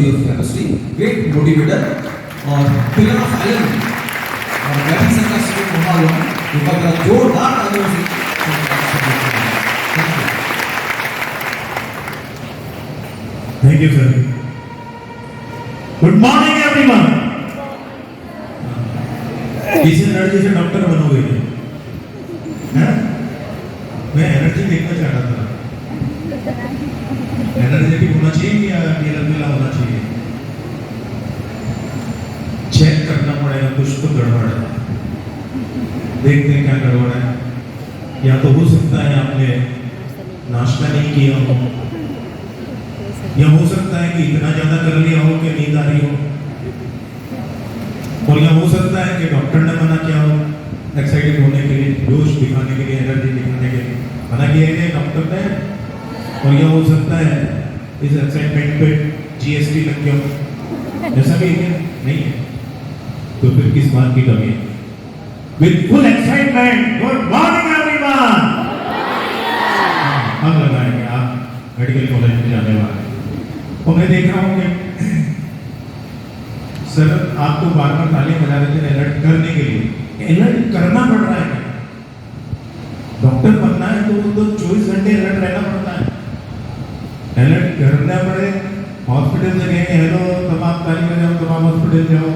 study of chemistry, great motivator और pillar of iron और batting संघ से मोहाल है एक बार जोरदार तालियों से thank you sir. Good morning everyone. इस एनर्जी से डॉक्टर बनोगे हैं? मैं एनर्जी देखना चाह रहा था। एनर्जेटिक होना चाहिए या नीला होना चाहिए? चेक करना पड़ेगा, कुछ तो गड़बड़ है। देखते हैं क्या गड़बड़ है। या तो हो सकता है आपने नाश्ता नहीं किया हो, या हो सकता है कि इतना ज्यादा कर लिया हो कि नींद आ रही हो, और या हो सकता है कि डॉक्टर ने मना किया हो एक्साइटेड होने के लिए, जोश दिखाने के लिए, एनर्जी दिखाने के लिए मना किया है डॉक्टर ने, और यह हो सकता है इस एक्साइटमेंट पे जीएसटी लग गया हो। ऐसा भी है नहीं है? तो फिर किस बात की कमी है? With full excitement good morning everyone. हम लगाएंगे आप मेडिकल कॉलेज में जाने वाले, और मैं देख रहा हूँ कि सर आपको बार बार तालियां बजा रहे थे अलर्ट करने के लिए। अलर्ट करना पड़ रहा है। डॉक्टर बनना है तो 24 घंटे अलर्ट रहना पड़ता है। अलर्ट करना पड़े, हॉस्पिटल से गए हेलो तब आप ताली बजाओ तब आप हॉस्पिटल जाओ,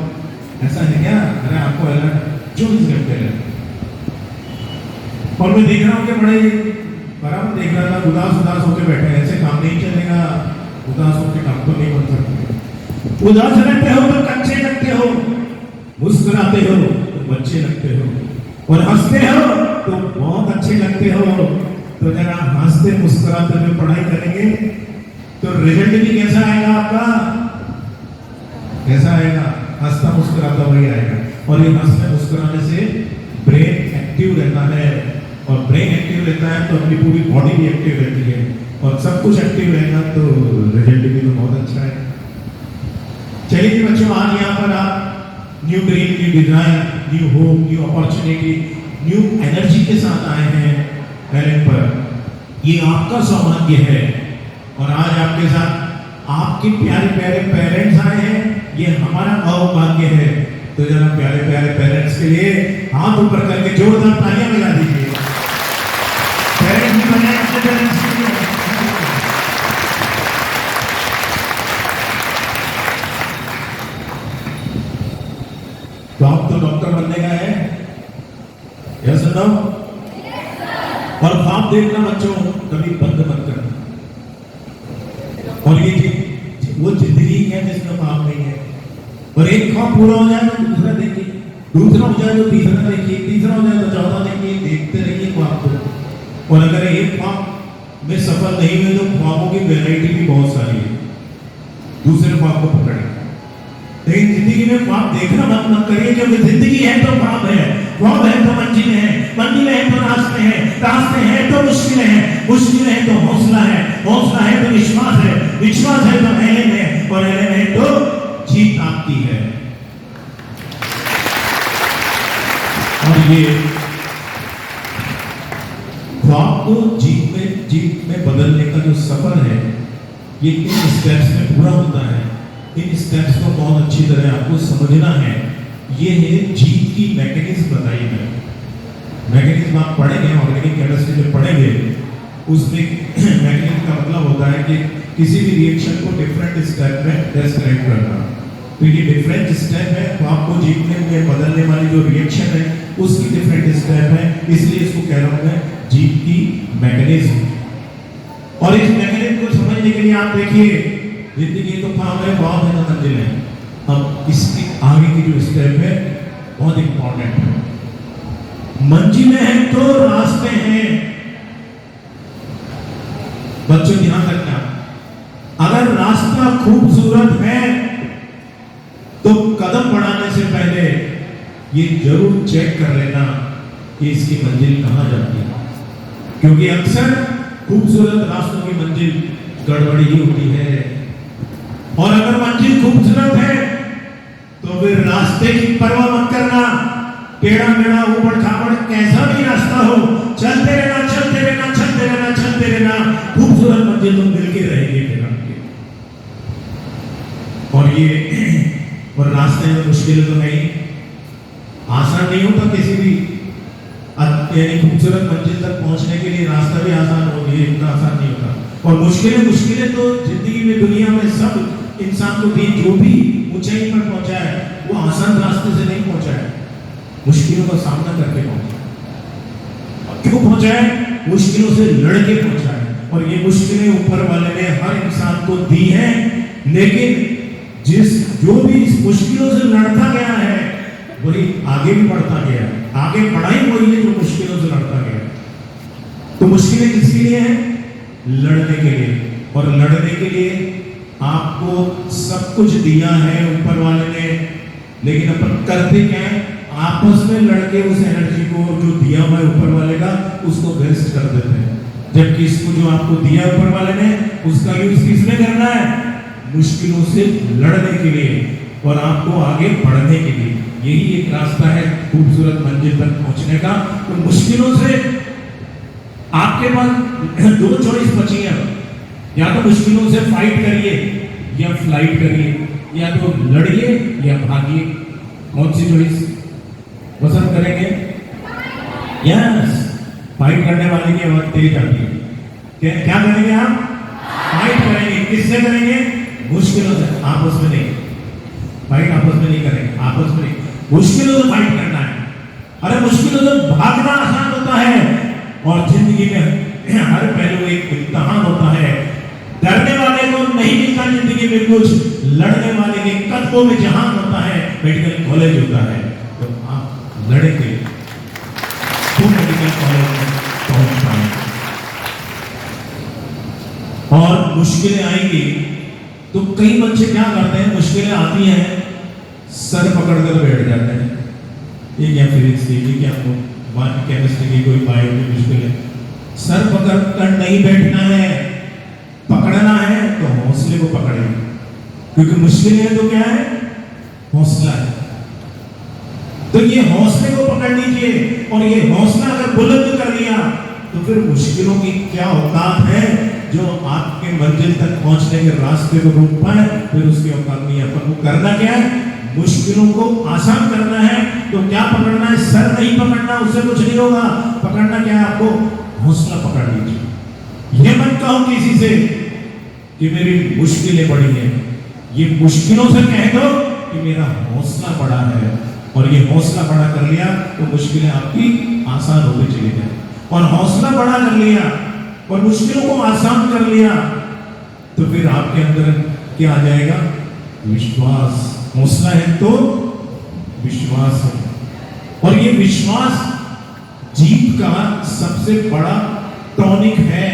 ऐसा है क्या? अरे आपको अलर्ट 24 घंटे है। और मैं देख रहा हूँ कि बड़े बराबर देख रहा था, उदास होकर बैठे हैं। ऐसे काम नहीं चलेगा, उदास होकर काम तो नहीं बन सकते। उदास रहते हो तो कच्चे लगते हो, मुस्कुराते हो तो बच्चे लगते हो, और हंसते हो तो बहुत अच्छे लगते हो। तो जरा हंसते मुस्कुराते हुए पढ़ाई करेंगे तो रिजल्ट भी कैसा आएगा आपका? कैसा आएगा? हंसता मुस्कुराता वही आएगा। और ये हंसने मुस्कुराने से ब्रेन एक्टिव रहता है, और ब्रेन एक्टिव रहता है तो अपनी पूरी बॉडी भी एक्टिव रहती है, और सब कुछ एक्टिव रहेगा तो रिजल्ट भी तो बहुत अच्छा है। चलिए बच्चों, आज यहाँ पर आप new dream, new design, new hope, new opportunity, new energy के साथ आए हैं एलेन पर। ये आपका सौभाग्य है, और आज आपके साथ आपके प्यारे प्यारे पेरेंट्स आए हैं, ये हमारा सौभाग्य है। तो जरा प्यारे प्यारे पेरेंट्स के लिए हाथ ऊपर करके जोरदार तालियां बजा दीजिए। पेरेंट्स भी बने अपने पेरेंट्स के लिए। तो आप तो डॉक्टर बनने का है, यस नो? और ख्वाब देखना बच्चों कभी बंद मत करना। और ये वो जिंदगी है जिसमें ख्वाब नहीं है। और एक ख्वाब पूरा हो जाए तो दूसरा देखिए, दूसरा हो जाए तो तीसरा देखिए, तीसरा हो जाए तो चौथा देखिए, देखते रहिए ख्वाब को। और अगर एक ख्वाब में सफल नहीं हुए तो ख्वाबों की वैरायटी भी बहुत सारी है, दूसरे ख्वाब को पकड़े। लेकिन जिंदगी में ख्वाब देखना मत मत करिए, क्योंकि जिंदगी है तो ख्वाब है, ख्वाब है तो मंजिलें हैं, मंजिलें हैं तो रास्ते हैं, रास्ते हैं तो मुश्किलें हैं, मुश्किलें हैं तो हौसला है, हौसला है तो विश्वास है, विश्वास है तो एलेन है, और एलेन है तो जीत आपकी है। और ये ख्वाब को जीत में बदलने का जो सफर है, ये इन स्टेप्स में पूरा होता है। इन स्टेप्स को बहुत अच्छी तरह आपको समझना है। ये है जीत की मैकेनिज्म बताई है। मैकेनिज्म आप पढ़ेंगे, ऑर्गेनिक केमिस्ट्री में पढ़ेंगे, उसमें मैकेनिज्म का मतलब होता है कि किसी भी रिएक्शन को डिफरेंट स्टेप में डिस्क्राइब करना। तो ये डिफरेंट स्टेप है, तो आपको जीतने में बदलने वाली जो रिएक्शन है उसकी डिफरेंट स्टेप है, इसलिए इसको कह रहा हूं मैं जीत की मैकेनिज्म। और इस मैकेनिज्म को समझने के लिए आप देखिए, जिंदगी तो ख्वाब है, बहुत है तो मंजिल है। अब इसके आगे की जो स्टेप है बहुत इंपॉर्टेंट है। मंजिलें हैं तो रास्ते हैं। बच्चों ध्यान रखना, अगर रास्ता खूबसूरत है तो कदम बढ़ाने से पहले ये जरूर चेक कर लेना कि इसकी मंजिल कहां जाती है, क्योंकि अक्सर खूबसूरत रास्तों की मंजिल गड़बड़ी ही होती है। और अगर मंजिल खूबसूरत है तो फिर रास्ते की परवाह मत करना, टेढ़ा मेढ़ा ऊबड़ खाबड़ कैसा भी रास्ता हो, चलते रहना, चलते रहना, चलते रहना, चलते रहना, खूबसूरत मंजिल तो मिल के रहेगी फिर आपके। ये और रास्ते में मुश्किल तो है ही, आसान नहीं होता किसी भी यानी खूबसूरत मंजिल तक पहुंचने के लिए रास्ता भी आसान हो, ये इतना आसान नहीं होता। और मुश्किलें तो जिंदगी में दुनिया में सब इंसान को दी, जो भी ऊंचाई पर पहुंचा है वो आसान रास्ते से नहीं पहुंचा है, मुश्किलों का सामना करके पहुंचा है। क्यों पहुंचा है? मुश्किलों से लड़के पहुंचा है। और ये मुश्किलें ऊपर वाले ने हर इंसान को दी हैं, लेकिन जो भी इस मुश्किलों से लड़ता गया है वही आगे भी बढ़ता गया, आगे बढ़ाई वही है जो मुश्किलों से लड़ता गया। तो मुश्किलें किसके लिए हैं? लड़ने के लिए। और लड़ने के लिए आपको सब कुछ दिया है ऊपर वाले ने, लेकिन अपन करते क्या है? आपस में लड़के उस एनर्जी को जो दिया हुआ है ऊपर वाले का, उसको वेस्ट कर देते हैं। जबकि इसको जो आपको दिया ऊपर वाले ने, उसका यूज किसमें करना है? मुश्किलों से लड़ने के लिए और आपको आगे बढ़ने के लिए। यही एक रास्ता है खूबसूरत मंजिल तक पहुंचने का। तो मुश्किलों से आपके पास दो चॉइस बची है, या तो मुश्किलों से फाइट करिए या फ्लाइट करिए, या तो लड़िए या भागिए। कौन सी चॉइस पसंद करेंगे? यस, फाइट करने वाले की आवाज तेज आती है। क्या करेंगे आप? फाइट करेंगे। किससे करेंगे? मुश्किलों से, आपस में नहीं। फाइट आपस में नहीं करेंगे, आपस में नहीं, मुश्किलों से फाइट करना है। अरे मुश्किलों से भागना आसान होता है, और जिंदगी में हर पहलू एक इम्तिहान होता है। डरने वाले को नहीं मिलता जिंदगी में कुछ, लड़ने वाले के कदमों में जहान होता है, मेडिकल कॉलेज होता है। तो आप लड़ेंगे तो मेडिकल कॉलेज में पहुंच पाएंगे। और मुश्किलें आएंगी तो कई बच्चे क्या करते हैं, मुश्किलें आती हैं सर पकड़कर बैठ जाते हैं। ये क्या फिजिक्स की, ये क्या केमिस्ट्री की, कोई बायो की मुश्किल है। सर पकड़कर नहीं बैठना है, पकड़ना है तो हौसले को पकड़े, क्योंकि मुश्किलें है तो क्या है? हौसला है। तो ये हौसले को पकड़ लीजिए, और ये हौसला अगर बुलंद कर लिया तो फिर मुश्किलों की क्या औकात है जो आपके मंजिल तक पहुंचने के रास्ते को रोक पाए, फिर उसकी औकात नहीं। अपन को करना क्या है? मुश्किलों को आसान करना है। तो क्या पकड़ना है? सर नहीं पकड़ना, उससे कुछ नहीं होगा। पकड़ना क्या है आपको? हौसला पकड़ लीजिए। ये मत कहो किसी से कि मेरी मुश्किलें बड़ी हैं, ये मुश्किलों से कह दो कि मेरा हौसला बड़ा है। और ये हौसला बड़ा कर लिया तो मुश्किलें आपकी आसान होती चली जाए। और हौसला बड़ा कर लिया और मुश्किलों को आसान कर लिया तो फिर आपके अंदर क्या आ जाएगा? विश्वास। हौसला है तो विश्वास है, और ये विश्वास जीत का सबसे बड़ा टॉनिक है।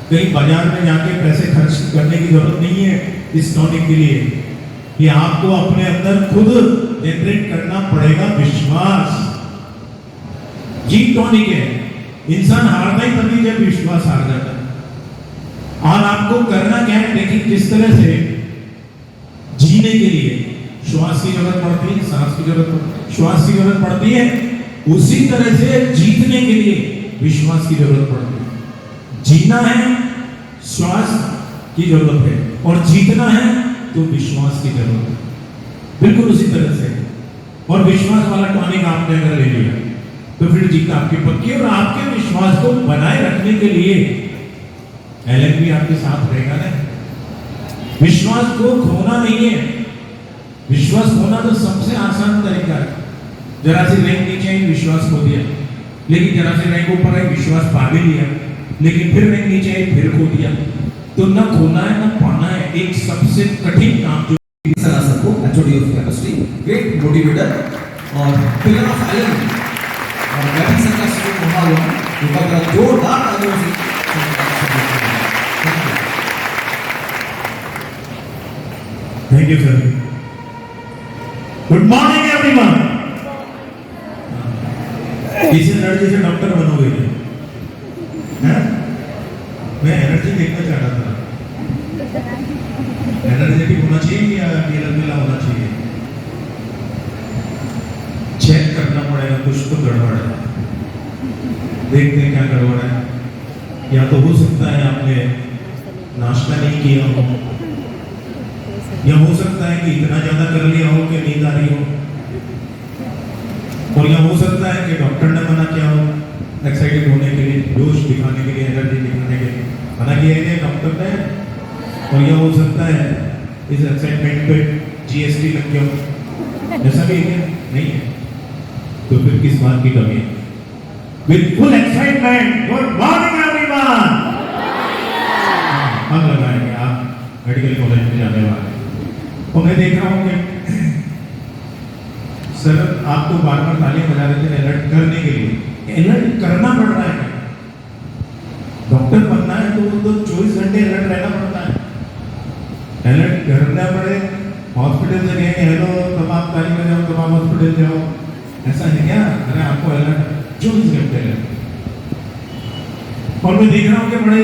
कहीं बाजार में जाके पैसे खर्च करने की जरूरत नहीं है इस टॉनिक के लिए। ये आपको अपने अंदर खुद जनरेट करना पड़ेगा विश्वास। ये टॉनिक है। इंसान हारता ही तभी जब विश्वास हार जाता है। और आपको करना क्या है? देखिए किस तरह से जीने के लिए श्वास की जरूरत पड़ती है, सांस की जरूरत पड़ती है, श्वास की जरूरत पड़ती है, उसी तरह से जीतने के लिए विश्वास की जरूरत पड़ती है। जीना है, श्वास की जरूरत है, और जीतना है तो विश्वास की जरूरत है। बिल्कुल उसी तरह से। और विश्वास वाला टॉनिक आपने अगर ले लिया तो फिर जीत आपकी पक्की। और आपके विश्वास को बनाए रखने के लिए एलन भी आपके साथ रहेगा ना। विश्वास को खोना नहीं है। विश्वास खोना तो सबसे आसान तरीका है। जरा सी रैंक नीचे आई, विश्वास खो दिया, लेकिन जरा सी रैंक ऊपर आई, विश्वास पा भी लिया, लेकिन फिर रैंक नीचे आई, फिर खो दिया। तो ना खोना है ना पाना है। एक सबसे कठिन काम जो सर को HOD of chemistry, great motivator और पिलर ऑफ आयरन, और ग्राफिक संकाश को महावन विभाग जोरदार तालियों से thank you sir. Good morning everyone. इस एनर्जी से डॉक्टर बनोगे क्या? मैं एनर्जी देखना चाह रहा था। एनर्जेटिक होना चाहिए या नीला होना चाहिए? चेक करना पड़ेगा, कुछ तो गड़बड़ है। देखते हैं क्या गड़बड़ है। या तो हो सकता है आपने नाश्ता नहीं किया हो, या हो सकता है कि इतना ज्यादा कर लिया हो कि नींद आ रही हो, और या हो सकता है कि डॉक्टर ने मना किया हो एक्साइटेड होने के लिए, जोश दिखाने के लिए, एनर्जी दिखाने के लिए मना किया है डॉक्टर ने, और यह हो सकता है इस एक्साइटमेंट पे जीएसटी लग गया हो, ऐसा भी है क्या? नहीं है। तो फिर किस बात की कमी है? With full excitement, good morning everyone. हम लगाएंगे आप मेडिकल कॉलेज में जाने वाले, और मैं देख रहा हूँ कि सर आपको बार बार तालियां बजा रहे थे अलर्ट करने के लिए, अलर्ट करना पड़ रहा है। डॉक्टर बनना है तो 24 घंटे अलर्ट रहना पड़ता है, अलर्ट करना पड़े। हॉस्पिटल से गए हेलो तब आप ताली बजाओ तब आप हॉस्पिटल जाओ, ऐसा है क्या? अरे आपको अलर्ट 24 घंटे लगे। और मैं देख रहा हूँ कि बड़े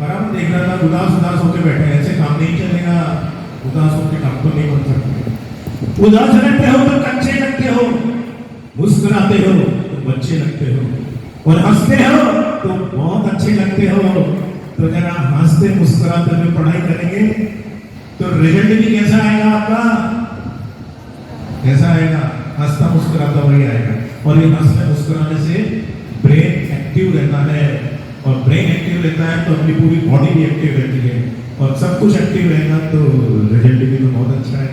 बराबर देख रहा था, उदास होकर बैठे हैं, ऐसे काम नहीं चलेगा, उदास होकर डॉक्टर नहीं बन सकते। उदास रहते हो तो कच्चे लगते हो, मुस्कुराते हो तो बच्चे लगते हो, और हंसते हो तो बहुत अच्छे लगते हो। तो जरा हंसते मुस्कुराते हुए पढ़ाई करेंगे तो रिजल्ट भी कैसा आएगा आपका? कैसा आएगा? हंसता मुस्कुराता वही आएगा। और ये हंसते मुस्कुराने से ब्रेन एक्टिव रहता है, और ब्रेन एक्टिव रहता है तो अपनी पूरी बॉडी भी एक्टिव रहती है, और सब कुछ एक्टिव रहेगा तो रिजल्ट भी तो बहुत अच्छा है।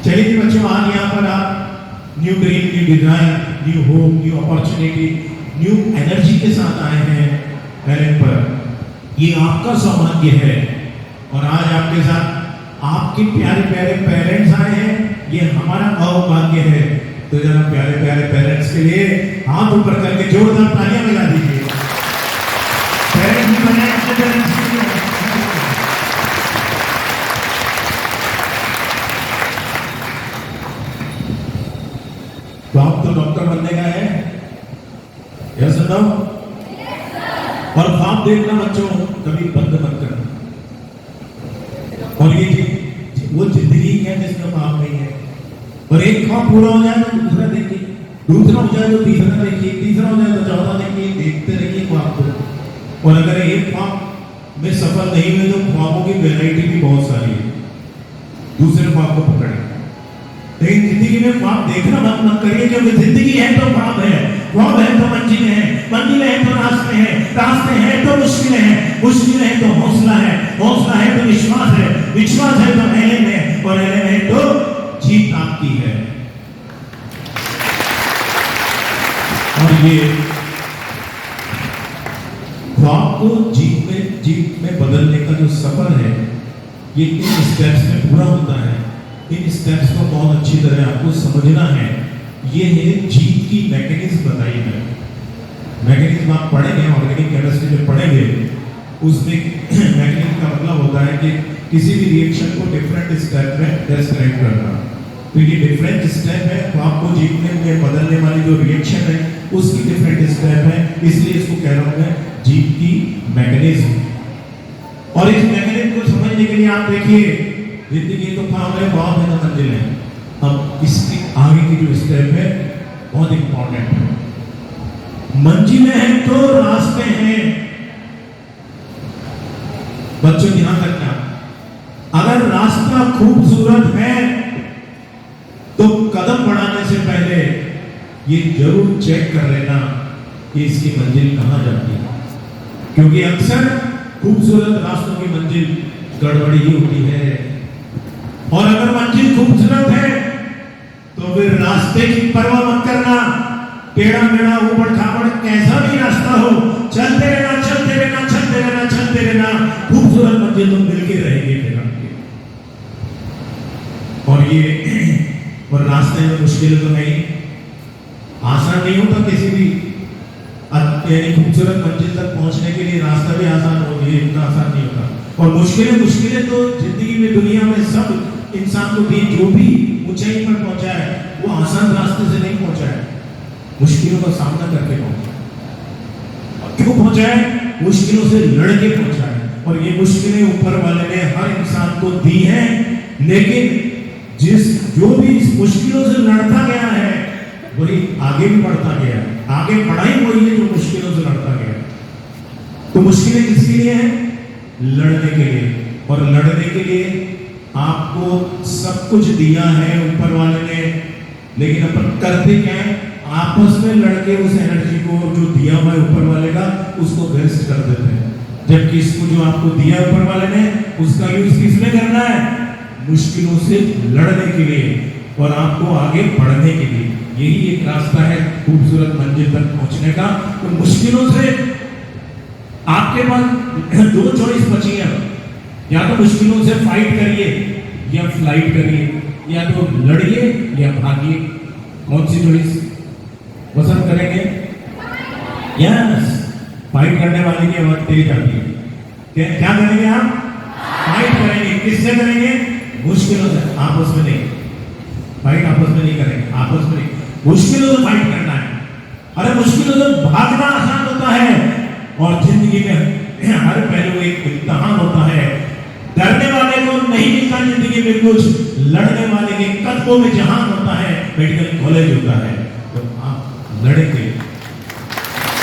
चलिए बच्चों, आज यहाँ पर आप new dream, new design, new hope, new opportunity, new energy के साथ आए हैं पैलेट पर। ये आपका सौभाग्य है, और आज आपके साथ आपके प्यारे प्यारे पेरेंट्स आए हैं, ये हमारा अवभाग्य है। तो जरा प्यारे प्यारे पेरेंट्स के लिए हाथ ऊपर करके जोरदार तालियां बजा दीजिए। पेरेंट्स भी बने अच्छे पेरेंट्स के लिए। तो आप तो डॉक्टर बनने का है, यह सुनो, और ख्वाब देखना बच्चों कभी बंद मत करना। और ये वो जिंदगी है जिसमें ख्वाब नहीं है, और एक ख्वाब पूरा हो जाए तो दूसरा देखिए, दूसरा हो जाए तो तीसरा देखिए, तीसरा हो जाए तो चौथा देखिए, देखते रहिए ख्वाब को। और अगर एक ख्वाब में सफल नहीं हुए तो ख्वाबों की वैरायटी भी बहुत सारी है, दूसरे ख्वाब को पकड़े। लेकिन जिंदगी में ख्वाब देखना बंद मत करिए, क्योंकि जिंदगी है तो ख्वाब है, ख्वाब है तो मंजिलें हैं, मंजिलें हैं तो रास्ते हैं, रास्ते हैं तो मुश्किलें हैं, मुश्किलें हैं तो हौसला है, हौसला है तो विश्वास है, विश्वास है तो एलेम है, और एलेम है तो जीत आपकी है। और ये ख्वाब को जीत में बदलने का जो सफर है, ये इन स्टेप्स में पूरा होता है। इन स्टेप्स को बहुत अच्छी तरह आपको समझना है। ये है जीत की मैकेनिज्म बताई है। मैकेनिज्म आप पढ़ेंगे, ऑर्गेनिक केमिस्ट्री में पढ़ेंगे, उसमें मैकेनिज्म का मतलब होता है कि किसी भी रिएक्शन को डिफरेंट स्टेप में डिस्क्राइब करना। तो ये डिफरेंट स्टेप है, तो आपको जीतने में बदलने वाली जो रिएक्शन है उसकी डिफरेंट स्टेप है, इसलिए इसको कह रहा हूं मैं जीत की मैकेनिज्म। और इस मैकेनिज्म को समझने के लिए आप देखिए, जिंदगी तो ख्वाब है, बहुत है, मंजिल है। अब इसके आगे की जो स्टेप है बहुत इंपॉर्टेंट है। मंजिलें हैं तो रास्ते हैं। बच्चों ध्यान रखना, अगर रास्ता खूबसूरत है तो कदम बढ़ाने से पहले ये जरूर चेक कर लेना कि इसकी मंजिल कहां जाती है, क्योंकि अक्सर खूबसूरत रास्तों की मंजिल गड़बड़ी ही होती है। और अगर मंजिल खूबसूरत है तो फिर रास्ते की परवाह मत करना, टेढ़ा मेढ़ा ऊबड़ खाबड़ कैसा भी रास्ता हो, चलते रहना, चलते रहना, चलते रहना, चलते रहना, खूबसूरत मंजिल तो मिल के रहेगी फिर आपके। और रास्ते में मुश्किल तो नहीं, आसान नहीं होता किसी भी, यानी खूबसूरत मंजिल तक पहुंचने के लिए रास्ता भी आसान हो, ये इतना आसान नहीं होता। और मुश्किलें तो जिंदगी में, दुनिया में सब इंसान को भी जो भी ऊंचाई पर पहुंचा है वो आसान रास्ते से नहीं पहुंचा है, मुश्किलों का सामना करके पहुंचा है। क्यों पहुंचा है? मुश्किलों से लड़के पहुंचा है। और ये मुश्किलें ऊपर वाले ने हर इंसान को दी हैं, लेकिन जो भी इस मुश्किलों से लड़ता गया है वही आगे भी बढ़ता गया। आगे बढ़ाई वही है जो मुश्किलों से लड़ता गया। तो मुश्किलें किसके लिए हैं? लड़ने के लिए। और लड़ने के लिए आपको सब कुछ दिया है ऊपर वाले ने, लेकिन अपन करते क्या है, आपस में लड़के उस एनर्जी को जो दिया हुआ है ऊपर वाले का उसको वेस्ट कर देते हैं। जबकि इसको जो आपको दिया ऊपर वाले ने उसका यूज किसमें करना है, मुश्किलों से लड़ने के लिए और आपको आगे बढ़ने के लिए। यही एक रास्ता है खूबसूरत मंजिल तक पहुंचने का। तो मुश्किलों से आपके पास दो चॉइस बची है, या तो मुश्किलों से फाइट करिए या फ्लाइट करिए, या तो लड़िए या भागिए। कौन सी चॉइस पसंद करेंगे? यस, फाइट करने वाले की आवाज तेज आती है। क्या करेंगे आप? फाइट करेंगे। किससे करेंगे? मुश्किलों से, आपस में नहीं। फाइट आपस में नहीं करेंगे, आपस में नहीं, मुश्किलों से फाइट करना है। अरे मुश्किलों से भागना आसान होता है और जिंदगी में हर पहलू एक इम्तिहान होता है। डरने वाले को नहीं मिलता जिंदगी में कुछ, लड़ने वाले के कदमों में जहान होता है, मेडिकल कॉलेज होता है। तो आप लड़ेंगे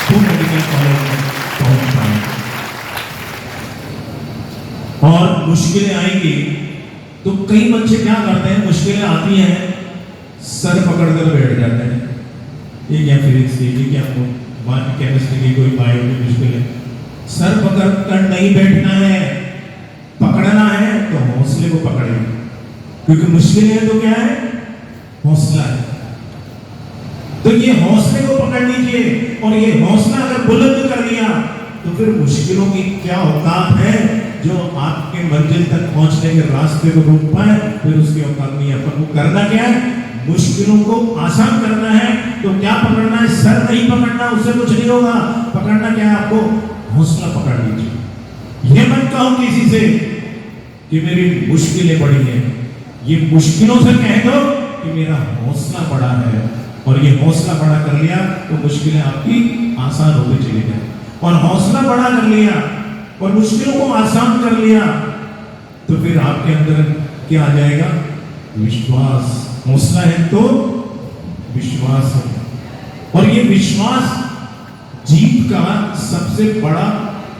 तो मेडिकल कॉलेज में पहुंच पाएंगे। और मुश्किलें आएंगी तो कई बच्चे क्या करते हैं, मुश्किलें आती हैं सर पकड़कर बैठ जाते हैं। ये क्या फिजिक्स की, ये क्या केमिस्ट्री की, कोई बायो की मुश्किल है, सर पकड़कर नहीं बैठना है, पकड़ना है तो हौसले को पकड़े। क्योंकि मुश्किल है तो क्या है, हौसला है। तो ये हौसले को पकड़ लीजिए और ये हौसला अगर बुलंद कर लिया तो फिर मुश्किलों की क्या औकात है जो आपके मंजिल तक पहुंचने के रास्ते को रोक पाए, फिर उसकी औकात नहीं है। अपन को करना क्या है, मुश्किलों को आसान करना है। तो क्या पकड़ना है, सर नहीं पकड़ना, उससे कुछ नहीं होगा। पकड़ना क्या है, आपको हौसला पकड़ लीजिए। ये मत कहो किसी से कि मेरी मुश्किलें बड़ी हैं, ये मुश्किलों से कह दो कि मेरा हौसला बड़ा है। और ये हौसला बड़ा कर लिया तो मुश्किलें आपकी आसान होती चली गई। और हौसला बड़ा कर लिया और मुश्किलों को आसान कर लिया तो फिर आपके अंदर क्या आ जाएगा, विश्वास। हौसला है तो विश्वास है, और ये विश्वास जीत का सबसे बड़ा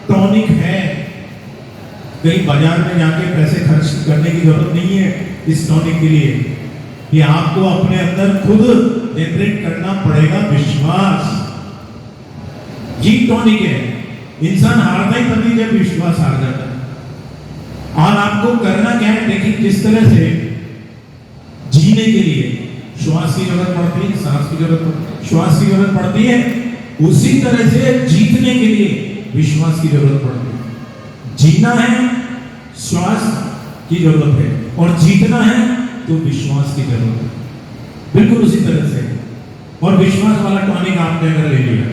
टॉनिक है। कहीं बाजार में जाके पैसे खर्च करने की जरूरत नहीं है इस टॉनिक के लिए। ये आपको अपने अंदर खुद जनरेट करना पड़ेगा विश्वास। ये टॉनिक है। इंसान हारता ही तभी जब विश्वास हार जाता है। और आपको करना क्या है, देखिए किस तरह से जीने के लिए श्वास की जरूरत पड़ती है, सांस की जरूरत पड़ती है, श्वास की जरूरत पड़ती है, उसी तरह से जीतने के लिए विश्वास की जरूरत पड़ती है। जीना है, श्वास की जरूरत है, और जीतना है तो विश्वास की जरूरत है। बिल्कुल उसी तरह से। और विश्वास वाला टॉनिक आपने अगर ले लिया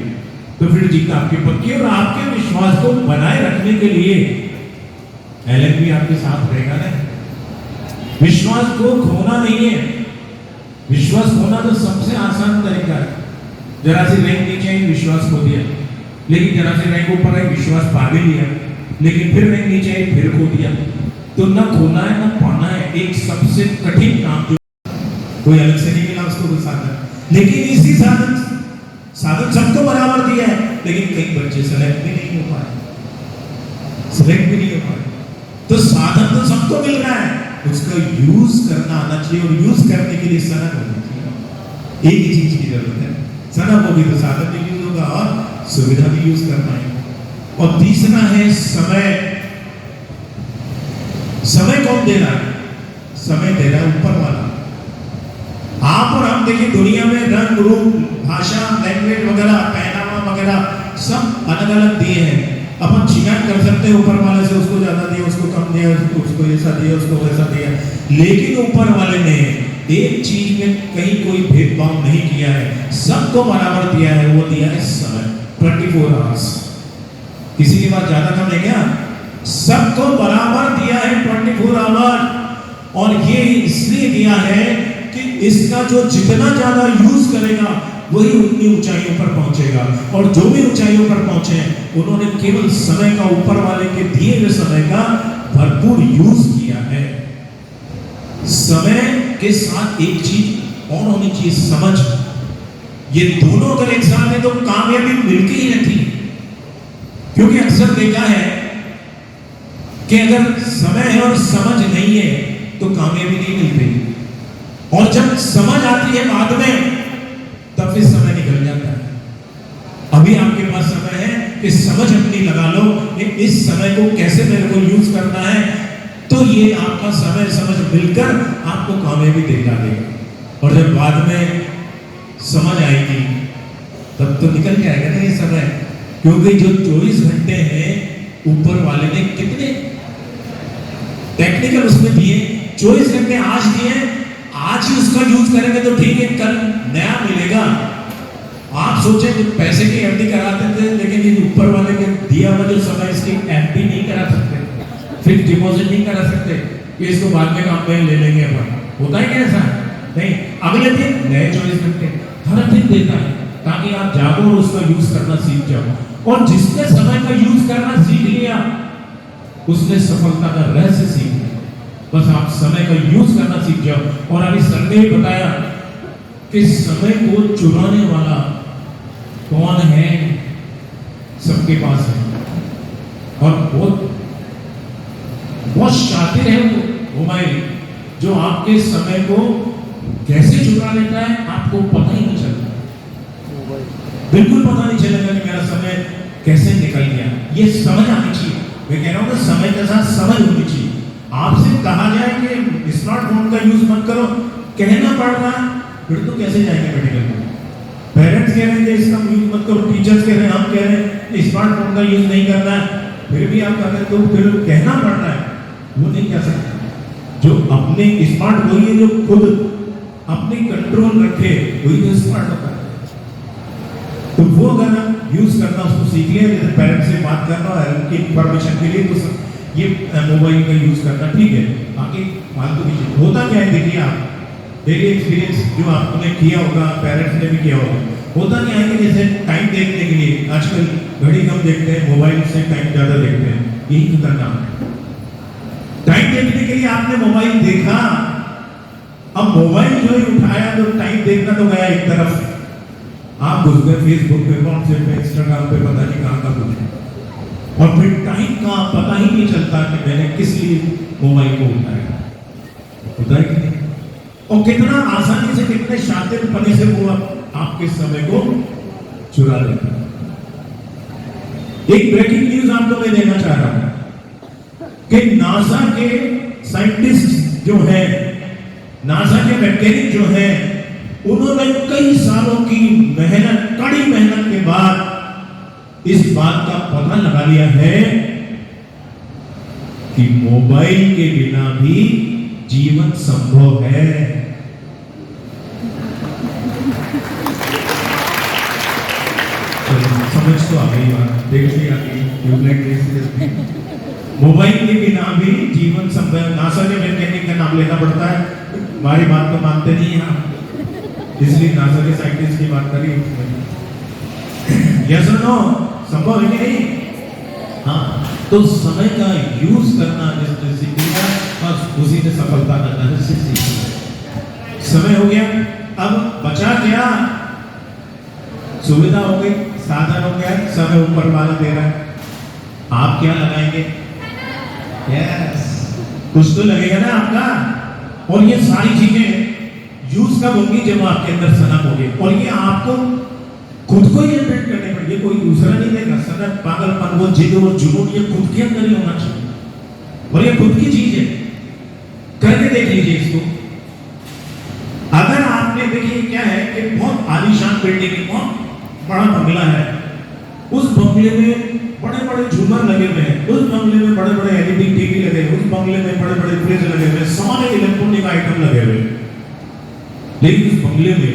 तो फिर जीत आपकी पक्की। और आपके विश्वास को बनाए रखने के लिए एलन भी आपके साथ रहेगा ना। विश्वास को खोना नहीं है। विश्वास खोना तो सबसे आसान तरीका है। जरा सी रैंक नीचे आई, विश्वास खो दिया, लेकिन जरा सी रैंक ऊपर आई, विश्वास पा भी लिया, लेकिन फिर रैंक नीचे आई, फिर खो दिया। तो ना खोना है ना पाना है। एक सबसे कठिन काम जो कोई अलग से नहीं मिला उसको साधन, लेकिन इसी साधन सबको बराबर दिया है, लेकिन कई बच्चे सेलेक्ट भी नहीं हो पाए, सेलेक्ट भी नहीं हो पाए। तो साधन तो सबको मिल रहा है, उसका यूज करना आना चाहिए। और यूज करने के लिए सनक होनी चाहिए। एक ही चीज की जरूरत है, सनक होगी तो साधन भी यूज होगा और सुविधा भी यूज करना है। और तीसरा है समय। समय कौन दे रहा है? समय दे रहा है ऊपर वाला। आप और हम देखिए दुनिया में रंग रूप भाषा लैंग्वेज वगैरह पहनावा वगैरह सब अलग अलग दिए हैं। अपन शिकायत कर सकते हैं ऊपर वाले से, उसको ज्यादा दिया, उसको कम दिया, उसको ऐसा दिया, उसको वैसा दिया, लेकिन ऊपर वाले ने एक चीज में कहीं कोई भेदभाव नहीं किया है, सबको बराबर दिया है। वो दिया है समय, 24 आवर्स। किसी के पास ज्यादा कम है क्या? सबको बराबर दिया है 24 आवर। और ये इसलिए दिया है कि इसका जो जितना ज्यादा यूज करेगा वही उतनी ऊंचाइयों पर पहुंचेगा। और जो भी ऊंचाइयों पर पहुंचे उन्होंने केवल समय का, ऊपर वाले के दिए हुए समय का भरपूर यूज किया है। समय के साथ एक चीज और होनी चाहिए, समझ। ये दोनों अगर एक साथ है तो कामयाबी मिलके ही रहती है। क्योंकि अक्सर देखा है कि अगर समय है और समझ नहीं है और जब समझ आती है बाद में, तब फिर समय निकल जाता है। अभी आपके पास समय है कि समझ अपनी लगा लो कि इस समय को कैसे मेरे को यूज करना है, तो ये आपका समय समझ मिलकर आपको कामयाबी दिला देगा। और जब बाद में समझ आएगी तब तो निकल जाएगा ना ये समय, क्योंकि जो 24 घंटे हैं ऊपर वाले ने कितने टेक्निकल उसमें दिए, 24 घंटे आज दिए, आज ही उसका यूज करेंगे तो ठीक है, कल नया मिलेगा। आप सोचें कि पैसे की एफडी कराते थे, लेकिन ये ऊपर वाले के दिया हुआ जो समय इसकी एफडी नहीं करा सकते, फिक्स डिपॉजिट नहीं करा सकते कि इसको बाद में काम में ले लेंगे अपन। होता है क्या ऐसा? नहीं, अगले दिन नए 24 घंटे हर दिन देता है ताकि आप जागो और उसका यूज करना सीख जाओ। और जिसने समय का यूज करना सीख लिया उसने सफलता का रहस्य सीख लिया। बस आप समय का यूज करना सीख जाओ। और अभी सर ने बताया कि समय को चुराने वाला कौन है? सबके पास है, और बहुत शातिर है वो मोबाइल, जो आपके समय को कैसे चुरा लेता है आपको पता ही नहीं चलता, बिल्कुल पता नहीं चलेगा कि मेरा समय कैसे निकल गया। ये समझ आनी चाहिए। मैं कह रहा हूं कि समय के साथ समझ होनी चाहिए। आपसे कहा जाए कि स्मार्टफोन का यूज मत करो, कहना पड़ रहा है, फिर तो कैसे जाएंगे मेडिकल में? पेरेंट्स कह रहे हैं इसका यूज मत करो, टीचर्स कह रहे हैं, हम कह रहे हैं स्मार्टफोन का यूज नहीं करना है, फिर भी आप कर रहे हैं, तो फिर कहना पड़ रहा है, वो नहीं कह सकते। जो अपने स्मार्ट वही है जो खुद अपने कंट्रोल रखे, वही तो स्मार्ट होता है। तो वो अगर यूज करना उसको सीख लिया, जैसे पेरेंट्स से बात करना है उनकी इंफॉर्मेशन के लिए, तो ये मोबाइल का यूज करना ठीक है। बाकी फालतू की चीज होता क्या है, देखिए आप डेली एक्सपीरियंस जो आपने किया होगा, पेरेंट्स ने भी किया होगा, होता क्या है कि जैसे टाइम देखने के लिए आजकल घड़ी कम देखते हैं, मोबाइल से टाइम ज्यादा देखते हैं, यही खतरनाक है। टाइम देखने के लिए आपने मोबाइल देखा, अब मोबाइल जो ही उठाया तो टाइम देखना तो गया एक तरफ, आप घुस गए फेसबुक पे, व्हाट्सएप पे, इंस्टाग्राम पे, पता नहीं कहां का कुछ, और फिर टाइम का पता ही नहीं चलता कि मैंने किस लिए मोबाइल को उठाया। होता है कि नहीं? और कितना आसानी से, कितने शातिर पने से वो आपके समय को चुरा लेता है। एक ब्रेकिंग न्यूज आपको मैं देना चाह रहा हूं कि नासा के साइंटिस्ट जो है, नासा के वैज्ञानिक जो है, उन्होंने कई सालों की मेहनत, कड़ी मेहनत के बाद इस बात का पता लगा लिया है कि मोबाइल के बिना भी जीवन संभव है। समझ तो आ गई बात, देख ली आ गई, ट्यूबलाइट मोबाइल के बिना भी जीवन संभव। नासा के वैज्ञानिक का नाम लेना पड़ता है, हमारी बात तो मानते नहीं हैं आप, इसलिए नासा के साइंटिस्ट की बात करी। यस और नो, संभव है कि नहीं? हाँ, तो समय का यूज करना जिसने सीख लिया, बस उसी ने सफलता का रहस्य सीख लिया। समय हो गया, अब बचा क्या? सुविधा हो गई, साधन हो गया, समय ऊपर वाला दे रहा है, आप क्या लगाएंगे? यस, कुछ तो लगेगा ना आपका। और ये सारी चीजें यूज कब होगी? जब आपके अंदर सनक होगी, और ये आपको खुद को ही इन्वेंट करने पड़ेगी, कोई दूसरा नहीं देगा। सनक, पागलपन, वो जिद, वो जुनून, ये खुद के अंदर ही होना चाहिए, और ये खुद की चीज है। करके देख लीजिए इसको। अगर आपने, देखिए क्या है कि बहुत आलीशान बिल्डिंग है, बहुत बड़ा बंगला है, उस बंगले में बड़े बड़े झूमर लगे हुए हैं, उस बंगले में बड़े बड़े एलईडी टीवी लगे हुए, उस बंगले में बड़े बड़े फ्रिज लगे हुए, सारे इलेक्ट्रॉनिक आइटम लगे हुए, लेकिन उस बंगले में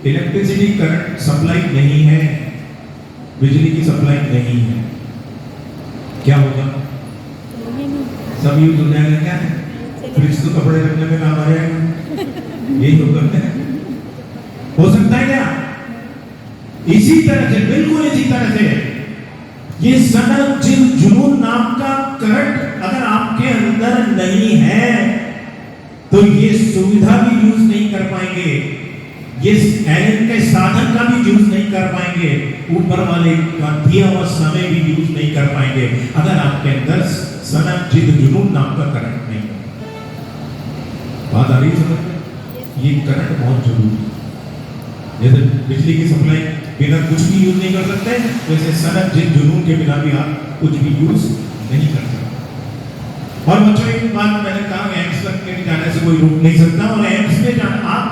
इलेक्ट्रिसिटी करंट सप्लाई नहीं है, बिजली की सप्लाई नहीं है। क्या होगा? सब यूज हो जाएगा। क्या है? फ्रिज तो कपड़े रखने में काम आ जाएगा, यही तो करते हैं। हो सकता है क्या? इसी तरह से, बिल्कुल इसी तरह से, ये सनक, जिन, जुनून नाम का करंट अगर आपके अंदर नहीं है तो ये सुविधा भी यूज नहीं कर पाएंगे, ये एनर्जी के साधन का भी यूज नहीं कर पाएंगे, ऊपर वाले का दिया हुआ समय भी यूज नहीं कर पाएंगे, अगर आपके अंदर सनक, जिद, जुनून नाम का करंट नहीं। बात आ रही है समझ में? ये करंट बहुत जरूरी है। जैसे बिजली की सप्लाई बिना कुछ भी यूज नहीं कर सकते, वैसे सनक जिन जुनून के बिना भी आप कुछ भी यूज नहीं कर सकते। और बच्चों एक बात मैंने कहा, एम्स तक के जाने से कोई रोक नहीं सकता। और एम्स में जाना आप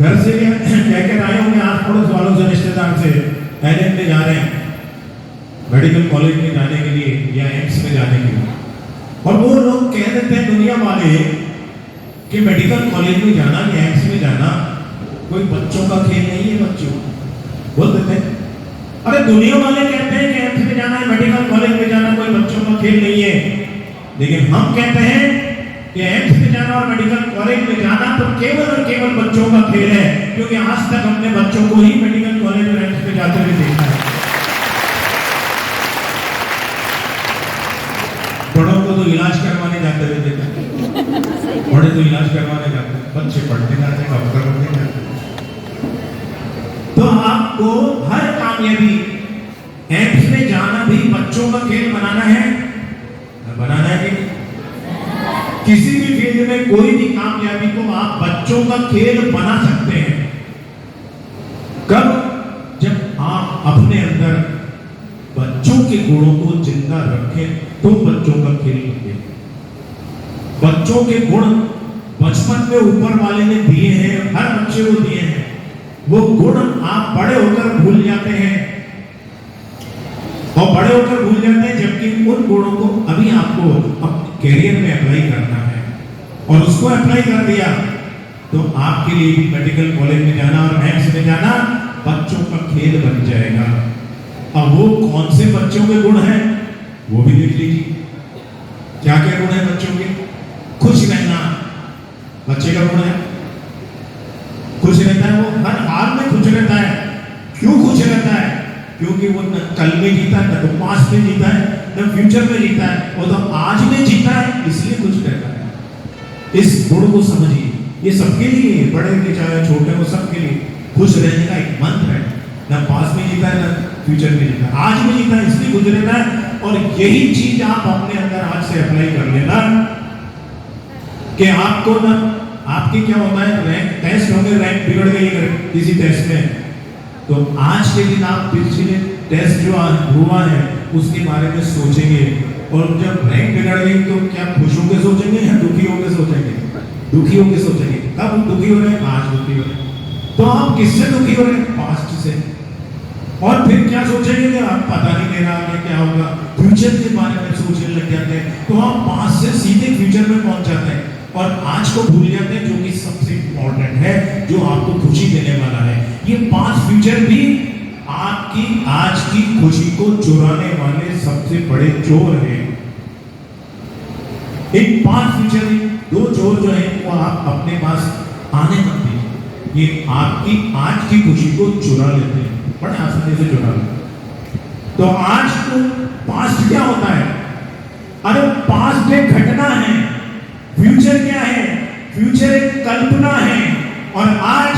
घर से कहकर आए होंगे आस पड़ोस वालों से, रिश्तेदार से, एलएम में जा रहे हैं, मेडिकल कॉलेज में जाने के लिए या एम्स में जाने के लिए, और वो लोग कह देते हैं दुनिया वाले कि मेडिकल कॉलेज में जाना या एम्स में जाना कोई बच्चों का खेल नहीं है। बच्चों बोल देते हैं, अरे दुनिया वाले कहते हैं कि एम्स में जाना है, मेडिकल कॉलेज में जाना कोई बच्चों का खेल नहीं है, लेकिन हम कहते हैं कि एम्स में जाना और मेडिकल कॉलेज में जाना तो केवल और केवल बच्चों का खेल है, क्योंकि आज तक हमने बच्चों को ही मेडिकल कॉलेज और एम्स में जाते हुए देखा है। बड़ों को तो इलाज करवाने जाते हुए देखा है, बड़े तो इलाज करवाने जाते हैं, बच्चे पढ़ने जाते हैं, डॉक्टर बनने जाते हैं। तो आपको हर कामयाबी, एम्स में जाना भी बच्चों का खेल बनाना है, बनाना है कि किसी भी फील्ड में कोई भी कामयाबी को आप बच्चों का खेल बना सकते हैं। कब? जब आप अपने अंदर बच्चों के गुणों को जिंदा रखें तो बच्चों का खेल बने। बच्चों के गुण बचपन में ऊपर वाले ने दिए हैं, हर बच्चे को दिए हैं, वो गुण आप बड़े होकर भूल जाते हैं, और बड़े होकर भूल जाते हैं, जबकि उन गुणों को अभी आपको अपने कैरियर में अप्लाई करना है, और उसको अप्लाई कर दिया तो आपके लिए भी मेडिकल कॉलेज में जाना और एम्स में जाना बच्चों का खेल बन जाएगा। अब वो कौन से बच्चों के गुण हैं वो भी देख लीजिए। क्या क्या गुण है बच्चों के? खुश रहना बच्चे का गुण है, खुश रहता है, वो हर हाल में खुश रहता है। क्यों खुश रहता है? क्योंकि वो न कल में जीता है, न तो पास्ट में जीता है, न फ्यूचर में जीता है, वो तो आज में जीता है, इसलिए खुश रहता है। इस गुण को समझिए, ये सबके लिए, बड़े के चाहे छोटे हो, सबके लिए खुश रहने का एक मंत्र है। न पास्ट में जीता है, न फ्यूचर में जीता है, आज में जीता है, इसलिए खुश रहता है। और यही चीज आप अपने अंदर आज से अप्लाई कर लेना कि आपको ना, आपकी क्या होता है, रैंक टेस्ट होंगे, रैंक बिगड़ गई किसी टेस्ट में, तो आज के दिन आप पिछले टेस्ट जो हुआ है उसके बारे में सोचेंगे, और जब रैंक बिगड़ गई तो क्या खुश होकर सोचेंगे या दुखी होकर सोचेंगे? दुखी होकर सोचेंगे। कब दुखी हो रहे हैं? आज दुखी हो रहे हैं। तो आप किससे दुखी हो रहे हैं? पास्ट से। और फिर क्या सोचेंगे कि आप पता नहीं मेरा आगे क्या होगा, फ्यूचर के बारे में सोचने लग जाते हैं, तो आप पास्ट से सीधे फ्यूचर में पहुंच जाते हैं और आज को भूल जाते हैं, जो कि सबसे इंपॉर्टेंट है, जो आपको खुशी देने वाला है। ये 5 फ्यूचर भी आपकी आज की खुशी को चुराने वाले सबसे बड़े चोर हैं। इन 5 फ्यूचर, 2 चोर जो है वो आप अपने पास आने मत दीजिए, ये आपकी आज की खुशी को चुरा लेते हैं, बड़े आसानी से चुरा लेते हैं। तो आज को पास्ट क्या होता है? अरे पास्ट एक घटना है, फ्यूचर क्या है? फ्यूचर एक कल्पना है, और आज,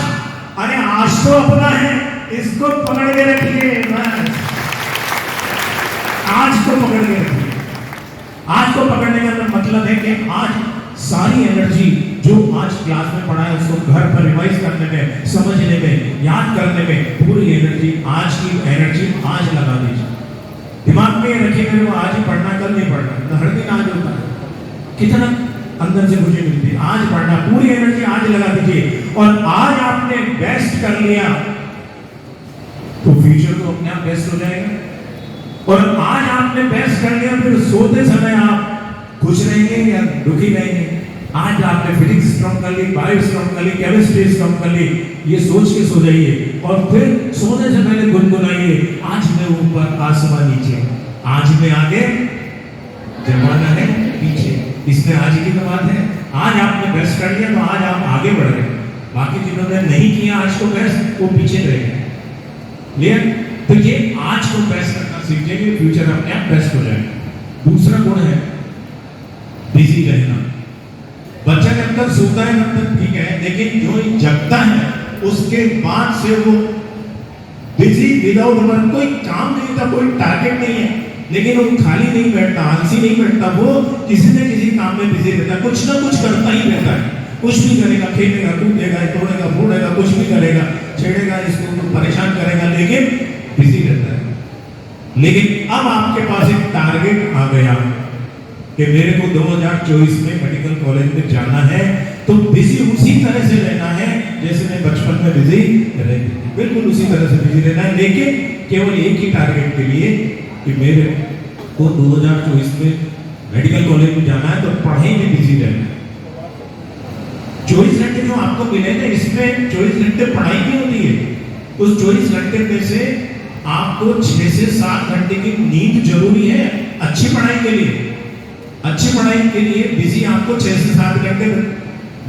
अरे आज तो अपना है, इसको पकड़ के रखिए, बस आज को पकड़ के रखिए। आज को पकड़ने का मतलब है कि आज सारी एनर्जी जो आज क्लास में पढ़ा है उसको घर पर रिवाइज करने में, समझने में, याद करने में, पूरी एनर्जी, आज की एनर्जी आज लगा दीजिए। दिमाग में रखिए मेरे को आज ही पढ़ना, कल नहीं पढ़ना, हर दिन आज होता है। कितना अंदर से मुझे मिलती है, आज पढ़ना, पूरी एनर्जी आज लगा दीजिए। और आज आपने बेस्ट कर लिया तो फ्यूचर तो अपने आप बेस्ट हो जाएगा। और आज आपने बेस्ट कर लिया, फिर सोते समय आप खुश रहेंगे या दुखी रहेंगे? आज आपने फिजिक्स स्ट्रॉन्ग कर ली, बायो स्ट्रॉन्ग कर ली, केमिस्ट्री स्ट्रॉन्ग कर ली, ये सोच के सो जाइए और फिर सोने से पहले गुनगुनाइए, आज मैं ऊपर, आसमान नीचे, आज मैं आगे, जमाना है पीछे। इसमें आज की तो बात है, आज आपने बेस्ट कर लिया तो आज आप आगे बढ़ गए, बाकी जिन्होंने नहीं किया आज को बेस्ट, वो पीछे रह गए। क्लियर? तो ये आज को बेस्ट करना सीख जाइए, फ्यूचर अपने आप बेस्ट हो जाएगा। दूसरा गुण है बिजी रहना। बच्चा जब तक सोता है तब तक ठीक है, लेकिन जो जगता है उसके बाद से वो बिजी विदाउट वर्क, कोई काम नहीं था, कोई टारगेट नहीं है, लेकिन वो खाली नहीं बैठता, आलसी नहीं बैठता, वो किसी न किसी काम में बिजी रहता है, कुछ ना कुछ करता ही रहता है। कुछ भी करेगा, खेलेगा, कूदेगा, तोड़ेगा, फोड़ेगा, कुछ भी करेगा, छेड़ेगा, इसको परेशान करेगा, लेकिन बिजी रहता है। लेकिन अब आपके पास एक टारगेट आ गया कि मेरे को 2024 में मेडिकल कॉलेज में जाना है, तो बिजी उसी तरह से रहना है जैसे मैं बचपन में बिजी रहती थी, बिल्कुल उसी तरह से बिजी रहना है, लेकिन केवल एक ही टारगेट के लिए कि मेरे को 2024 में मेडिकल कॉलेज में जाना है, तो पढ़ाई में बिजी रहना है। 24 घंटे जो आपको मिले थे, इसमें 24 घंटे पढ़ाई की होती है। उस 24 घंटे में से आपको 6 से 7 घंटे की नींद जरूरी है अच्छी पढ़ाई के लिए। अच्छी पढ़ाई के लिए बिजी आपको 6 से 7 घंटे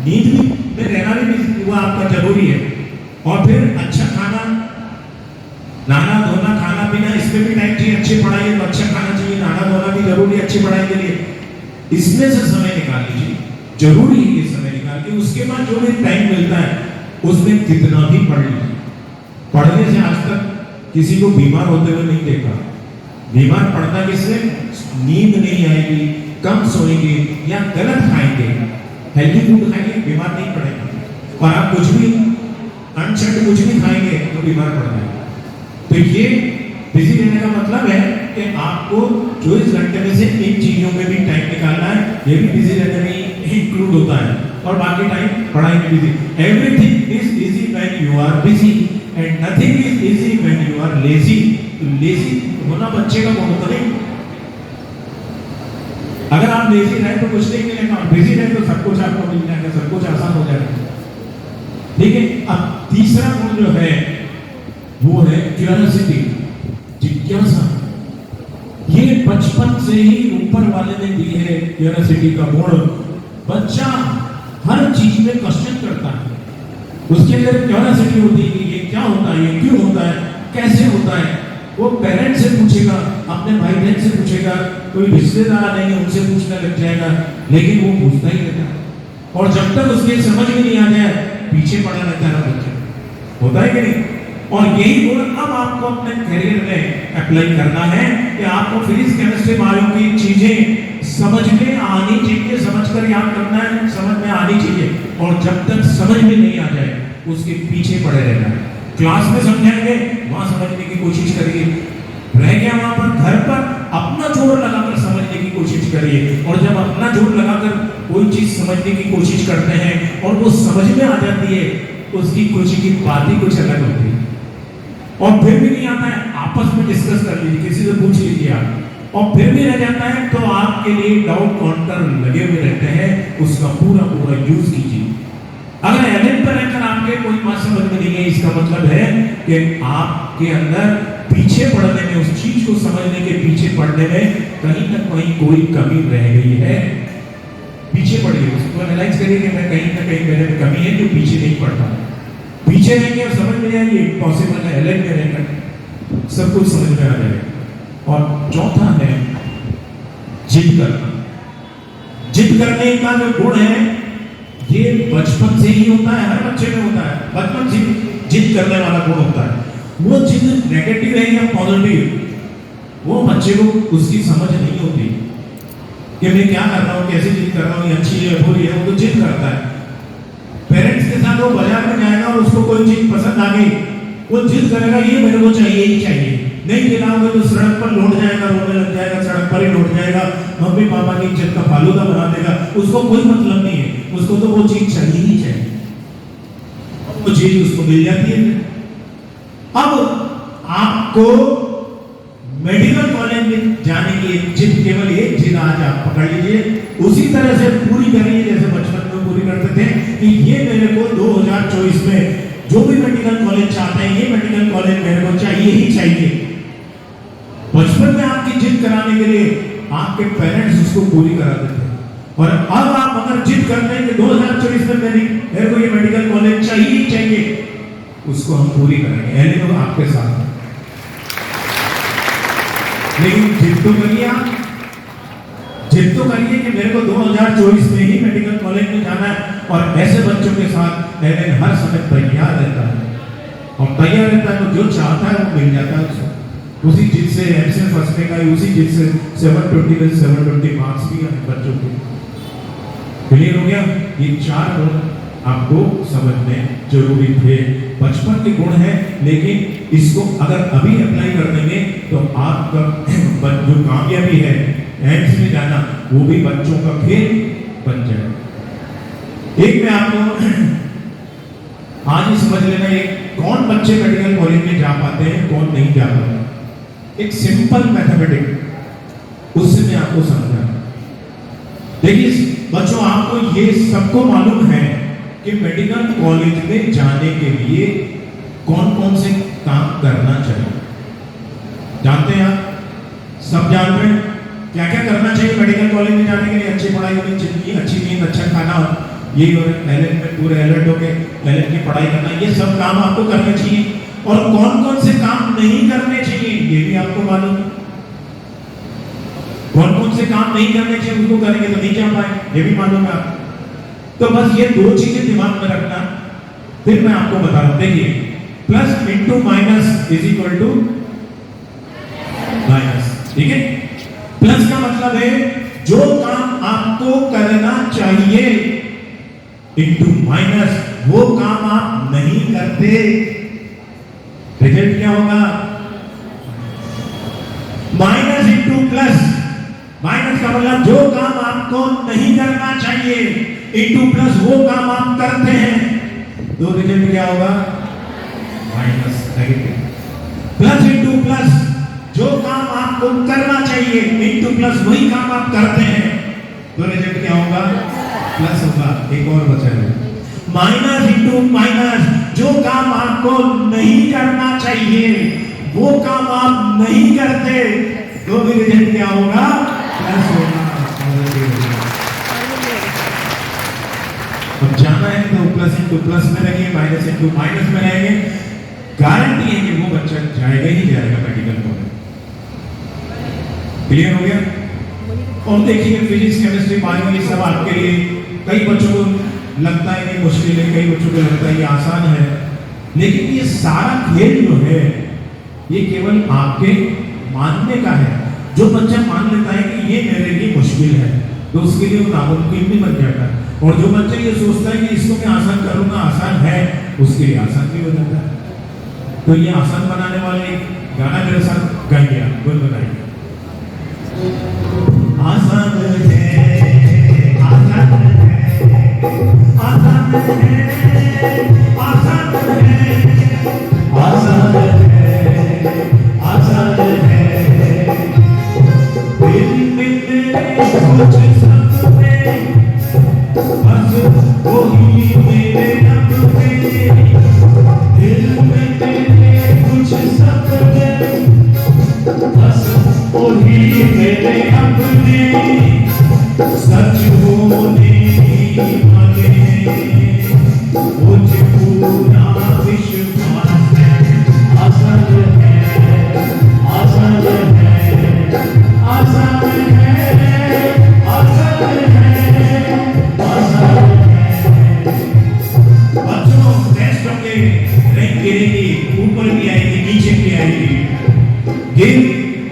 नींद भी में रहना भी वो आपका जरूरी है। और फिर अच्छा खाना, नहाना धोना, खाना पीना, इसमें भी टाइम चाहिए। अच्छी पढ़ाई है तो अच्छा खाना चाहिए, नहाना धोना भी जरूरी है अच्छी पढ़ाई के लिए। इसमें से समय निकाल लीजिए, जरूरी है ये समय निकाल के। उसके बाद जो भी टाइम मिलता है उसमें कितना भी पढ़ लीजिए। पढ़ने से आज तक किसी को बीमार होते हुए नहीं देखा। बीमार पड़ना किससे? नींद नहीं आएगी, कम सोएंगे या गलत खाएंगे। हेल्दी फूड खाएंगे, बीमार नहीं पड़ेंगे। और आप कुछ भी अनचट कुछ भी खाएंगे तो बीमार पड़ जाएंगे। तो ये बिजी रहने का मतलब है कि आपको 24 घंटे में से इन चीजों में भी टाइम निकालना है। ये भी बिजी रहने में इंक्लूड होता है। और बाकी टाइम पढ़ाई में busy. Everything is easy when you are busy and nothing is easy when you are lazy. Lazy होना बच्चे का गुण होता नहीं। अगर आप लेजी रहे तो कुछ नहीं मिलेगा, बिजी रहे तो सब कुछ आपको मिल जाएगा, सब कुछ आसान हो जाएगा। ठीक है। अब तीसरा गुण जो है वो है क्यूरियोसिटी, जिज्ञासा। ये बचपन से ही ऊपर वाले ने दी है क्यूरियोसिटी का गुण। बच्चा हर चीज में क्वेश्चन करता है, उसके अंदर क्यूरियोसिटी होती है कि ये क्या होता है, ये क्यों होता है, कैसे होता है। वो पेरेंट्स से पूछेगा, अपने भाई बहन से पूछेगा, कोई रिश्तेदार नहीं उनसे पूछने लग जाएगा, लेकिन वो पूछता ही रहता है। और जब तक उसके समझ में नहीं आ जाए पीछे पड़ा रहता है बच्चा। होता है कि नहीं? और यही गुण अब आपको अपने करियर में अप्लाई करना है कि आपको फिजिक्स केमिस्ट्री बायो की चीजें समझ में आनी चाहिए, समझकर याद करना है, समझ में आनी चाहिए। और जब तक समझ में नहीं आ जाए उसके पीछे पड़े रहना है। क्लास में समझाएंगे, वहां समझने की कोशिश करिए। रह गया वहां पर, घर पर अपना जोर लगाकर समझने की कोशिश करिए। और जब अपना जोर लगाकर कोई चीज समझने की कोशिश करते हैं और वो समझ में आ जाती है, उसकी खुशी की बात ही कुछ अलग होती है। और फिर भी नहीं आता है, आपस में डिस्कस कर लीजिए, किसी से पूछ लीजिए आप। और फिर भी रह जाता है तो आपके लिए डाउट काउंटर लगे हुए रहते हैं, उसका पूरा पूरा यूज कीजिए। अगर एलेन पर रहकर आपके कोई बात समझ में नहीं है, इसका मतलब है कि आपके अंदर पीछे पड़ने में, उस चीज को समझने के पीछे पड़ने में कहीं ना कहीं कोई कमी रह गई है। पीछे पड़िए, उसको एनालाइज करिए कि मैं कहीं ना कहीं मेरे में कमी है जो पीछे नहीं पड़ता। पीछे रहेंगे और समझ में आएंगे, पॉसिबल है। एलेन में रहकर सब कुछ समझ में आ जाएगा। और चौथा है जिद करना। जिद करने का जो गुण है ये बचपन से ही होता है, हर बच्चे में होता है। बचपन से जिद करने वाला गुण होता है। वो जिद नेगेटिव है या पॉजिटिव, वो बच्चे को उसकी समझ नहीं होती कि मैं क्या कर रहा हूँ, कैसे जिद कर रहा हूँ, ये अच्छी है बुरी है। वो तो जिद करता है। पेरेंट्स के साथ वो बाजार में जाएगा और उसको कोई चीज पसंद आ गई, वो जिद करेगा ये मेरे को चाहिए ही चाहिए। नहीं दिलाओगे तो सड़क पर लौट जाएगा, रोने लग जाएगा, सड़क पर ही लौट जाएगा, मम्मी पापा की इज्जत का फालूदा बना देगा। उसको कोई मतलब नहीं है, उसको तो वो चीज चाहिए ही चाहिए। वो चीज उसको मिल जाती है। अब आपको मेडिकल कॉलेज में जाने की जिद, केवल एक जिद आज आप पकड़ लीजिए, उसी तरह से पूरी करिए जैसे बचपन में पूरी करते थे कि ये मेरे को 2024 में जो भी मेडिकल कॉलेज चाहते हैं, ये मेडिकल कॉलेज मेरे को चाहिए ही चाहिए। बचपन में आपकी जिद कराने के लिए आपके पेरेंट्स उसको पूरी करा देते हैं। और अब आप अगर जिद करते हैं कि 2024 में मेरे को ये मेडिकल कॉलेज चाहिए ही चाहिए, उसको हम पूरी करेंगे। यानी तो आपके साथ है। लेकिन जिद तो करिए, आप जिद तो करिए कि मेरे को 2024 में ही मेडिकल कॉलेज में जाना है। और ऐसे बच्चों के साथ एलेन हर समय तैयार रहता है। और तैयार रहता है तो जो चाहता है वो मिल जाता है उसको। उसी जिद से एमसीए फंसने का, उसी जिद से 720 में 720 मार्क्स भी आए बच्चों के। क्लियर हो गया? ये 4 गुण आपको समझने जरूरी थे। बचपन के गुण है, लेकिन इसको अगर अभी अप्लाई कर देंगे तो आपका जो कामयाबी है एम्स में जाना, वो भी बच्चों का खेल बन जाए। एक मैं आपको आज ही समझ लेना, एक कौन बच्चे मेडिकल कॉलेज में जा पाते हैं, कौन नहीं जा पाते। एक सिंपल मैथमेटिक्स, उससे मैं आपको समझा। देखिए बच्चों, आपको ये सबको मालूम है कि मेडिकल कॉलेज में जाने के लिए कौन कौन से काम करना चाहिए। जानते हैं आप? सब जानते हैं क्या क्या करना चाहिए मेडिकल कॉलेज में जाने के लिए? अच्छी पढ़ाई होनी चाहिए, अच्छी नींद, अच्छा खाना, यही हो एलएन में पूरे अलर्ट हो गए, एलएन की पढ़ाई करना, ये सब काम आपको करने चाहिए। और कौन कौन से काम नहीं करने चाहिए ये भी आपको मालूम है। कौन कौन से काम नहीं करने चाहिए, उनको करेंगे तो नहीं जा पाएंगे, ये भी मालूम है आपको। तो बस ये 2 चीजें दिमाग में रखना, फिर मैं आपको बता रहा हूं। देखिए, plus into minus is equal to minus, ठीक है? प्लस का मतलब है जो काम आपको करना चाहिए, इंटू माइनस वो काम आप नहीं करते, रिजल्ट क्या होगा? माइनस इंटू प्लस, माइनस का मतलब जो काम आपको नहीं करना चाहिए, इंटू प्लस वो काम आप करते हैं, तो रिजल्ट क्या होगा? Minus, negative. Plus into plus, जो काम आपको करना चाहिए, इंटू प्लस वही काम आप करते हैं, तो रिजल्ट क्या होगा? प्लस होगा। एक और बचा है, माइनस इंटू माइनस, जो काम आपको नहीं करना चाहिए, वो काम आप नहीं करते, तो भी रिजल्ट क्या होगा? प्लस होगा। अब जाना है तो प्लस इंटू प्लस में रहेंगे, माइनस इंटू माइनस में रहेंगे, गारंटी है कि वो बच्चा जाएगा ही जाएगा मेडिकल कॉलेज। क्लियर हो गया? और देखिए फिजिक्स, केमिस्ट्री, बायो, ये सब आपके लिए कई बच्चों को लगता है कि मुश्किल है, कई बच्चों को लगता है ये आसान है, लेकिन ये सारा खेल जो है ये केवल आपके मानने का है। जो बच्चा मान लेता है कि ये मेरे लिए मुश्किल है, तो उसके लिए वो नामुमकिन भी बन जाता है। और जो बच्चा ये सोचता है कि इसको मैं आसान करूंगा, आसान है, उसके लिए आसान भी हो जाता है। तो ये आसान बनाने वाले एक गाना मेरे साथ गाइए, आप गुनगुनाइए। आसान है, आसान है, आसान है, आसान है, आसान है, आसान है, दिल में तेरे कुछ सपने, बस वही मेरे अपने, दिल में तेरे कुछ सपने, बस वही मेरे अपने, सच होने वाले मुझे पूरा विश्वास है। आसान है, आसान है, आसान है, आसान है, आसान है। बच्चों टेस्ट होंगे, रैंक गिरेगी, ऊपर भी आएगी, नीचे भी आएगी, गिर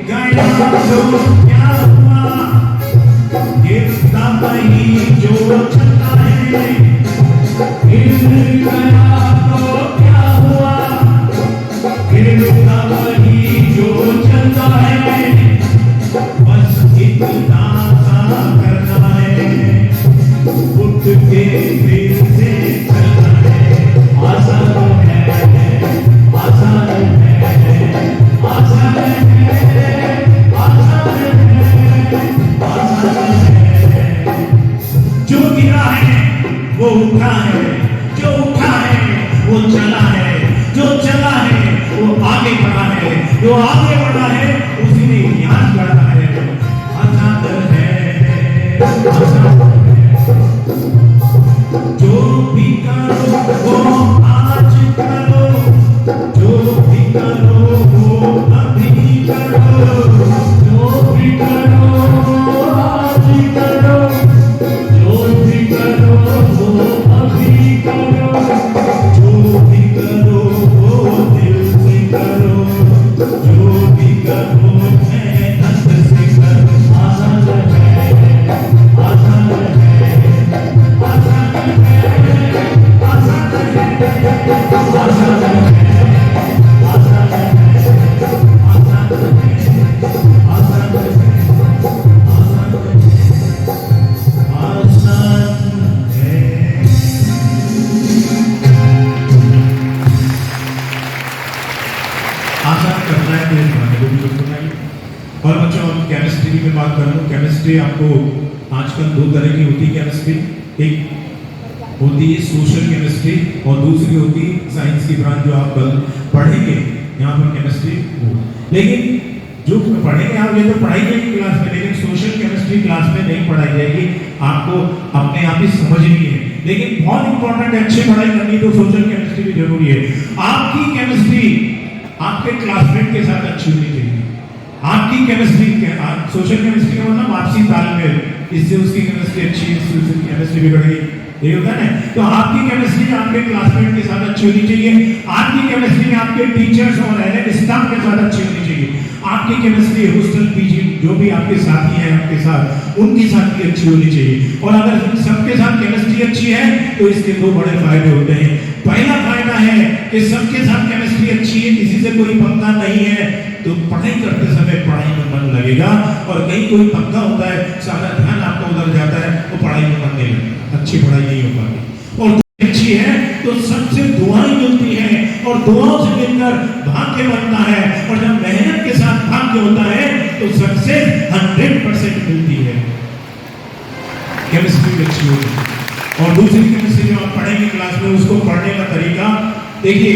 गया तो क्या हुआ, गिरता वही जो चलता है, गिर गया तो क्या हुआ, गिरता वही जो चलता है, बस इतना सा करना है, उठ के फिर से चलना है। आसान है, आसान है, आसान है, आसान है, आसान है। जो गिरा है वो उठा है, जो उठा है वो चला है, जो चला है वो आगे बढ़ा है, जो आगे बढ़ा है उसी ने इतिहास गढ़ा है। आसान है, आसान है, जो भी करो वो आज करो, जो भी करो वो अभी करो, जो भी करो वो आज करो, जो भी करो वो अभी करो, जो भी करो वो दिल से करो, जो भी करो मेहनत से करो। आसान है, आसान है, आसान करना है तो इस गाने को भी सुनाइए। और बच्चों हम केमिस्ट्री की बात कर लूँ। केमिस्ट्री आपको आजकल दो तरह की होती है केमिस्ट्री। एक होती है सोशल केमिस्ट्री और दूसरी होती है साइंस की ब्रांच जो आप कल पढ़ेंगे यहाँ पर केमिस्ट्री हो। लेकिन जो पढ़ेंगे आप ये तो पढ़ाई जाएगी क्लास में, लेकिन सोशल केमिस्ट्री क्लास में नहीं पढ़ाई जाएगी, आपको अपने आप ही समझनी है। लेकिन बहुत इंपॉर्टेंट है, अच्छी पढ़ाई करनी तो सोशल केमिस्ट्री भी जरूरी है। आपकी केमिस्ट्री आपके क्लासमेट के साथ अच्छी होनी चाहिए। आपकी केमिस्ट्री सोशल केमिस्ट्री का मतलब आपसी तालमेल, इससे उसकी केमिस्ट्री अच्छी है, इससे उसकी केमिस्ट्री बिगड़ गई, ये होता है ना। तो आपकी केमिस्ट्री आपके क्लासमेट के साथ अच्छी होनी चाहिए। आपकी केमिस्ट्री आपके टीचर्स और स्टाफ के साथ अच्छी होनी चाहिए। आपकी केमिस्ट्री हॉस्टल पीजी जो भी आपके साथी हैं आपके साथ, उनके साथ भी अच्छी होनी चाहिए। और अगर सबके साथ केमिस्ट्री अच्छी है तो इसके दो बड़े फायदे होते हैं। पहला फायदा है कि सबके साथ केमिस्ट्री अच्छी है, किसी से कोई पंगा नहीं है, तो पढ़ाई करते समय पढ़ाई में मन लगेगा। और कहीं कोई पंगा होता है, सारा ध्यान आपका उधर जाता है, तो पढ़ाई में मन नहीं लगता, अच्छी पढ़ाई नहीं हो पाती। और अच्छी है तो सबसे दुआएं मिलती है और दुआओं से मिलकर भाग्य बनता है। और जब मेहनत के साथ भाग्य होता है तो सक्सेस 100% मिलती है। केमिस्ट्री अच्छी होती है। और दूसरी केमिस्ट्री जो आप पढ़ेंगे क्लास में, उसको पढ़ने का तरीका देखिए,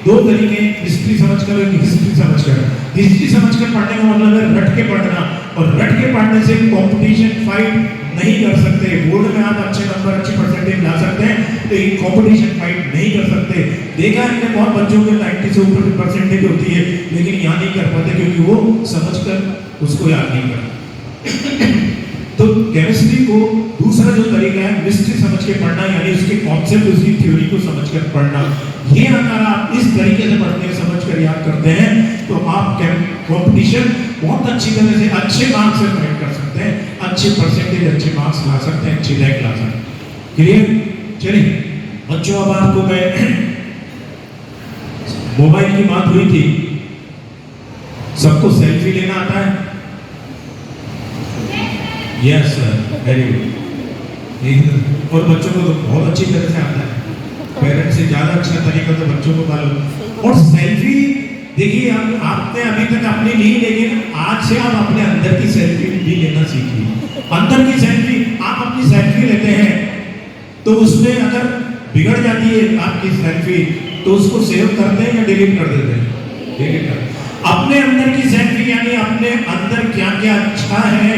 दो तरीके, हिस्ट्री समझकर और हिस्ट्री समझकर। हिस्ट्री समझकर पढ़ने का मतलब है रट के पढ़ना, और रट के पढ़ने से कंपटीशन फाइट नहीं कर सकते। बोर्ड में आप अच्छे नंबर अच्छी परसेंटेज ला सकते हैं, तो ये कंपटीशन फाइट नहीं कर सकते। देखा है बहुत बच्चों के 90 से ऊपर परसेंटेज होती है, लेकिन यहाँ नहीं कर पाते क्योंकि वो समझकर उसको याद नहीं करते। तो केमिस्ट्री को दूसरा जो तरीका है हिस्ट्री समझ के पढ़ना, यानी उसके कॉन्सेप्ट उसकी थ्योरी को समझकर पढ़ना। ये अगर आप इस तरीके से पढ़ते हैं, समझकर याद करते हैं, तो आप कंपटीशन बहुत अच्छी तरह से अच्छे मार्क्स से फाइट कर सकते हैं, अच्छे परसेंटेज अच्छे मार्क्स ला सकते हैं, अच्छी रैंक ला सकते हैं। क्लियर? चलिए बच्चों, अब आपको मैं मोबाइल की बात हुई थी, सबको सेल्फी लेना आता है? Yes sir, very good. और बच्चों को तो बहुत अच्छी तरह से आता है, पेरेंट्स से ज्यादा अच्छा तरीका तो बच्चों को मालूम। और सेल्फी देखिए, आपने अभी तक अपनी ली, लेकिन आज से आप अपने अंदर की सेल्फी भी लेना सीखिए। अंदर की सेल्फी, आप अपनी सेल्फी लेते हैं तो उसमें अगर बिगड़ जाती है आपकी सेल्फी, तो उसको सेव करते हैं या डिलीट कर देते हैं? डिलीट कर। अपने अंदर की सेल्फी, यानी अपने अंदर क्या क्या अच्छा है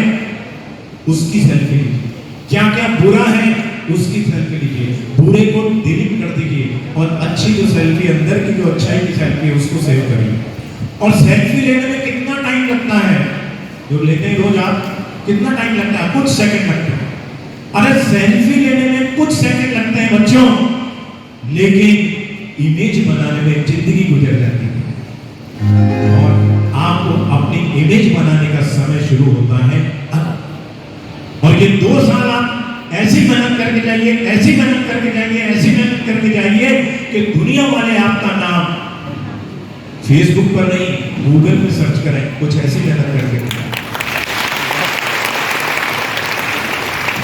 उसकी सेल्फी लीजिए, क्या क्या बुरा है उसकी सेल्फी लीजिए, बुरे को डिलीट कर दीजिए, और अच्छी जो सेल्फी अंदर की जो अच्छाई की सेल्फी है उसको सेव करिए। और सेल्फी लेने में कितना टाइम लगता है, जो लेते हैं रोज आप, कितना टाइम लगता है? कुछ सेकंड लगते हैं। अरे सेल्फी लेने में कुछ सेकंड लगते हैं बच्चों, लेकिन इमेज बनाने में जिंदगी गुजर जाती है। और आपको अपनी इमेज बनाने का समय शुरू होता है अब। और ये 2 साल आप ऐसी मेहनत करके जाइए, ऐसी मेहनत करके जाइए, ऐसी मेहनत करके जाइए कि दुनिया वाले आपका नाम फेसबुक पर नहीं, गूगल पे सर्च करें। कुछ ऐसी मेहनत करके।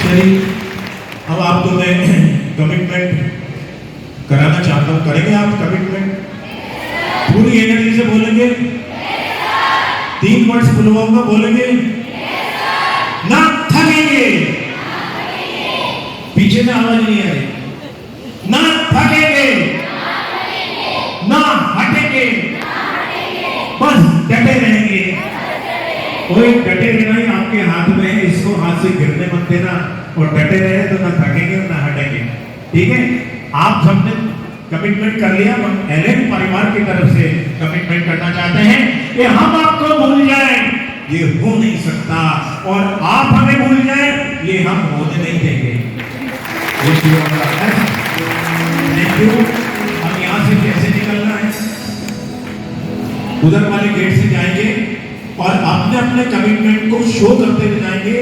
चलिए अब आपको मैं कमिटमेंट कराना चाहता हूं, करेंगे आप कमिटमेंट? पूरी एनर्जी से बोलेंगे, 3 वर्ड्स बुलवाऊंगा, बोलेंगे ना थकेंगे, पीछे में आवाज नहीं आ रही, ना थकेंगे, ना हटेंगे, बस डटे रहेंगे। कोई डटे रहना ही आपके हाथ में है, इसको हाथ से गिरने मत देना, और डटे रहे तो ना थकेंगे ना हटेंगे। ठीक है? आप सबने कमिटमेंट कर लिया, हम एलएन परिवार की तरफ से कमिटमेंट करना चाहते हैं कि हम आपको भूल जाएं, ये हो नहीं सकता, और आप हमें भूल जाएं, ये हम होने नहीं देंगे। Thank you. हम यहाँ से कैसे निकलना है? उधर वाले गेट से जाएंगे और अपने अपने कमिटमेंट को शो करते हुए जाएंगे।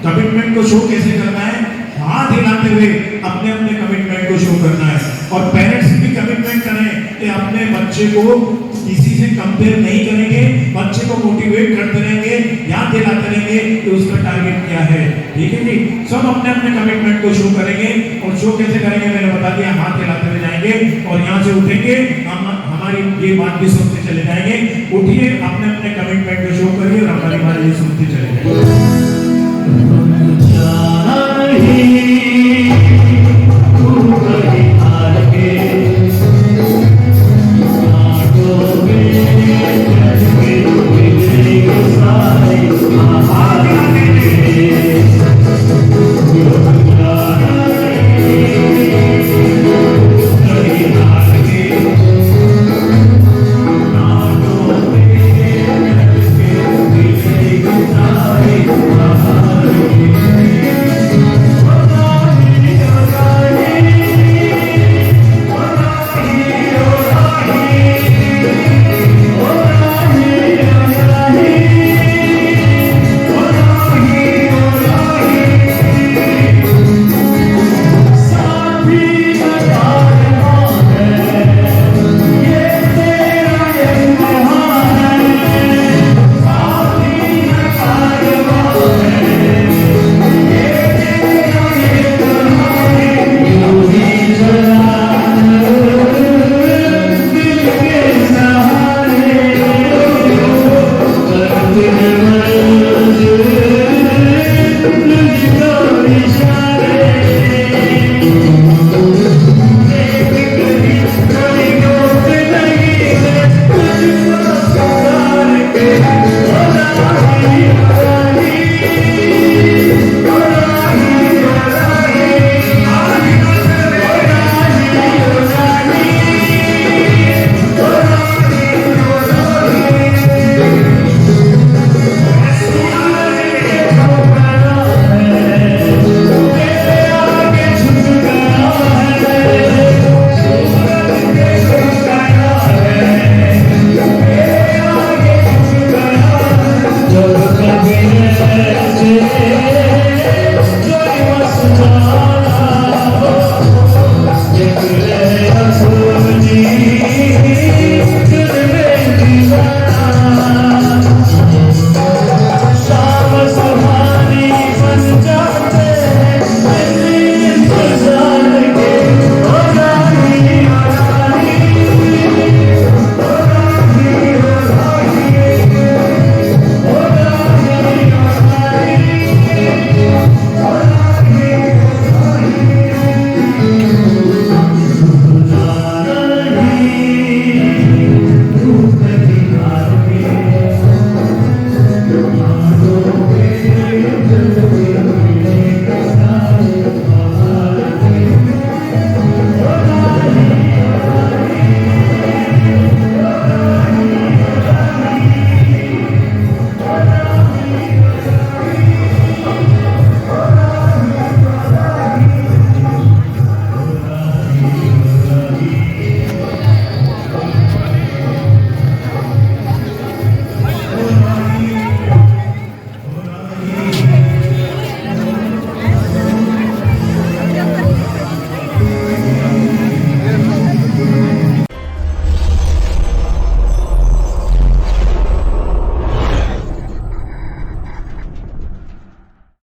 कमिटमेंट को शो कैसे करना है? हाथ हिलाते हुए अपने अपने कमिटमेंट को शो करना है। और पेरेंट्स भी कमिटमेंट बच्चे को किसी से कंपेयर नहीं करेंगे, बच्चे को मोटिवेट करते रहेंगे, याद दिलाते रहेंगे कि उसका टारगेट क्या है। ठीक है जी, सब अपने अपने कमिटमेंट को शो करेंगे। और शो कैसे करेंगे मैंने बता दिया, हाथ हिलाते हुए जाएंगे और यहाँ से उठेंगे, हम हमारी ये बात भी सुनते चले जाएंगे। उठिए, अपने अपने कमिटमेंट को शो करिए और हमारी बात ये सुनते चले जाएंगे।